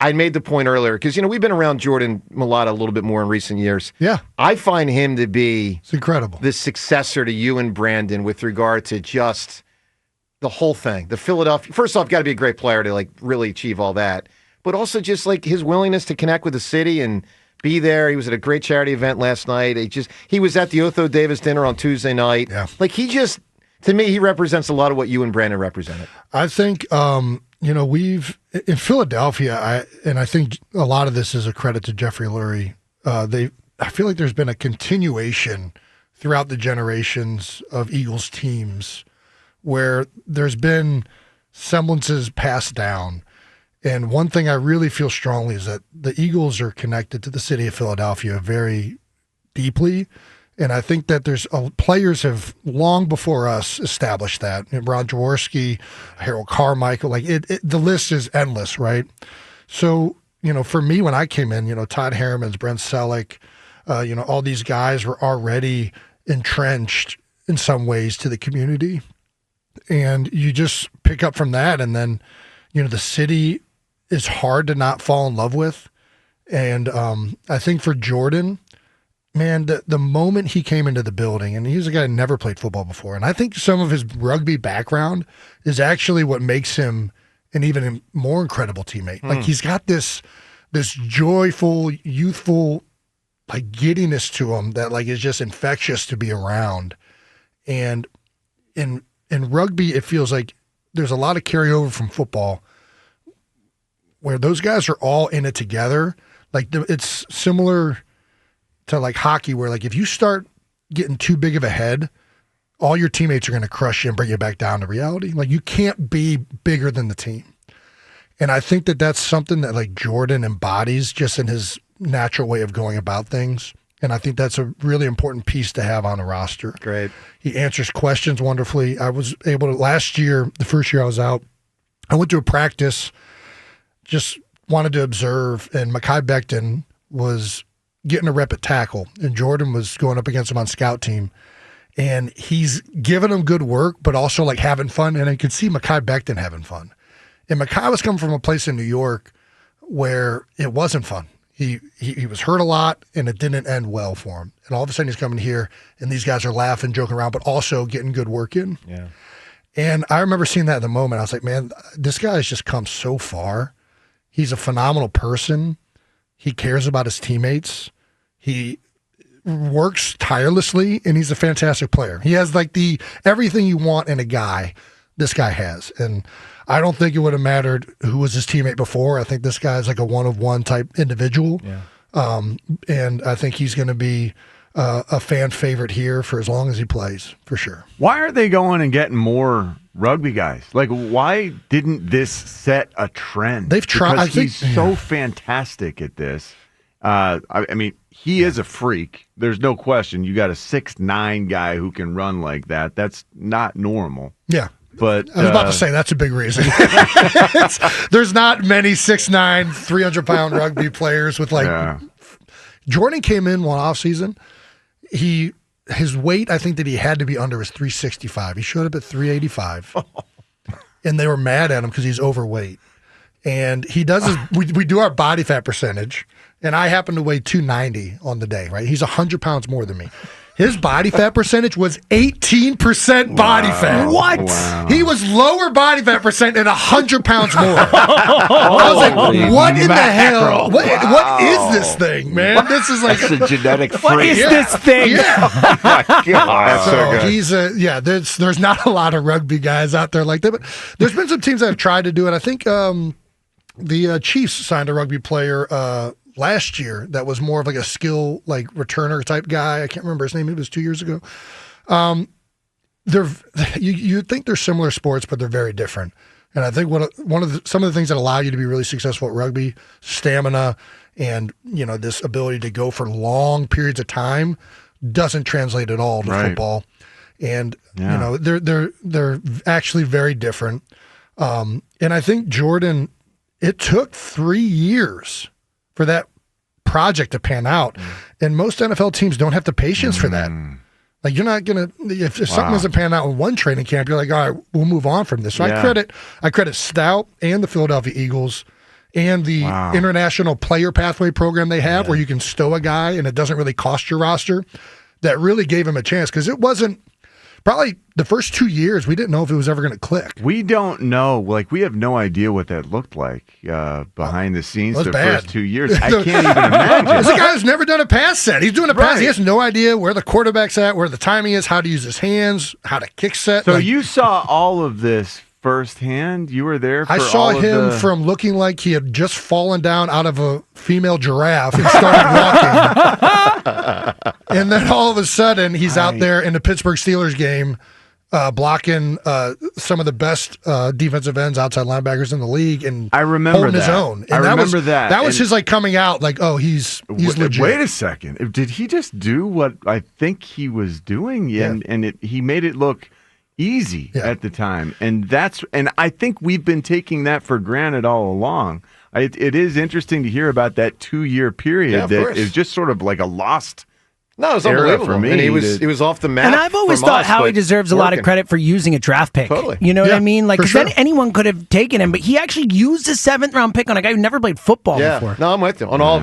I made the point earlier, because, we've been around Jordan Mailata a little bit more in recent years. Yeah. I find him to be it's incredible. The successor to you and Brandon with regard to just the whole thing. The Philadelphia, first off, got to be a great player to really achieve all that. But also just his willingness to connect with the city and be there. He was at a great charity event last night. He was at the Otho Davis dinner on Tuesday night. Yeah. To me, he represents a lot of what you and Brandon represented. I think, we've in Philadelphia, I think a lot of this is a credit to Jeffrey Lurie. I feel like there's been a continuation throughout the generations of Eagles teams where there's been semblances passed down. And one thing I really feel strongly is that the Eagles are connected to the city of Philadelphia very deeply. And I think that there's players have long before us established that. Ron Jaworski, Harold Carmichael, the list is endless, right? So, for me, when I came in, Todd Harriman's, Brent Selleck, all these guys were already entrenched in some ways to the community. And you just pick up from that. And then, the city is hard to not fall in love with. And I think for Jordan, man, the moment he came into the building, and he's a guy who never played football before, and I think some of his rugby background is actually what makes him an even more incredible teammate. He's got this joyful, youthful, giddiness to him that is just infectious to be around. And in rugby, it feels like there's a lot of carryover from football, where those guys are all in it together. It's similar to hockey, where if you start getting too big of a head, all your teammates are going to crush you and bring you back down to reality. You can't be bigger than the team. And I think that that's something that Jordan embodies just in his natural way of going about things. And I think that's a really important piece to have on a roster. Great. He answers questions wonderfully. I was able to, last year, the first year I was out, I went to a practice, just wanted to observe, and Mekhi Becton was getting a rep at tackle, and Jordan was going up against him on scout team, and he's giving him good work, but also having fun, and I could see Mekhi Becton having fun. And Mekhi was coming from a place in New York where it wasn't fun. He was hurt a lot, and it didn't end well for him. And all of a sudden he's coming here, and these guys are laughing, joking around, but also getting good work in. Yeah. And I remember seeing that at the moment. I was like, man, this guy has just come so far. He's a phenomenal person. He cares about his teammates. He works tirelessly, and he's a fantastic player. He has everything you want in a guy, this guy has. And I don't think it would have mattered who was his teammate before. I think this guy's a one-of-one type individual. Yeah. And I think he's going to be a fan favorite here for as long as he plays, for sure. Why aren't they going and getting more rugby guys? Why didn't this set a trend? They've tried. Because he's so fantastic at this. I mean, he is a freak. There's no question. You got a 6'9" guy who can run like that. That's not normal. Yeah. But I was about to say that's a big reason. There's not many 6'9", 300-pound rugby players with Jordan came in one off season. His weight, I think that he had to be under was 365. He showed up at 385, and they were mad at him because he's overweight. And he does his. We do our body fat percentage, and I happen to weigh 290 on the day. Right, he's 100 pounds more than me. His body fat percentage was 18% body fat. What? Wow. He was lower body fat percent and 100 pounds more. I was like, what in the hell? What is this thing, man? This is That's a genetic freak. What is this thing? Yeah. Oh my God. That's so good. He's there's not a lot of rugby guys out there like that, but there's been some teams that have tried to do it. I think the Chiefs signed a rugby player last year that was more of a skill returner type guy. I can't remember his name. It was 2 years ago. You think they're similar sports, but they're very different. And I think some of the things that allow you to be really successful at rugby, stamina, and this ability to go for long periods of time, doesn't translate at all to football. And they're actually very different. And I think Jordan, it took 3 years for that project to pan out. And most NFL teams don't have the patience for that. You're not going to, if something doesn't pan out in one training camp, you're like, all right, we'll move on from this. So I credit Stout and the Philadelphia Eagles and the international player pathway program they have where you can stow a guy and it doesn't really cost your roster, that really gave him a chance because it wasn't probably the first 2 years we didn't know if it was ever going to click. We don't know. Like, we have no idea what that looked like behind the scenes the first 2 years. I can't even imagine. This is a guy who's never done a pass set. He's doing a pass. He has no idea where the quarterback's at, where the timing is, how to use his hands, how to kick set. So you saw all of this firsthand? You were there for I saw him from looking like he had just fallen down out of a female giraffe and started walking. And then all of a sudden, he's out there in the Pittsburgh Steelers game blocking some of the best defensive ends, outside linebackers in the league, and I remember holding his own. And I remember that. That was his like coming out, like, oh, he's legit. Wait a second. Did he just do what I think he was doing? And he made it look easy at the time. And I think we've been taking that for granted all along. It is interesting to hear about that 2-year period that is just sort of like a lost. No, it was unbelievable for me. And he was off the map. And I've always thought Howie deserves a lot of credit for using a draft pick. Totally. You know what I mean? Like, because sure. then anyone could have taken him, but he actually used a 7th round pick on a guy who never played football before. No, I'm with you on all of it.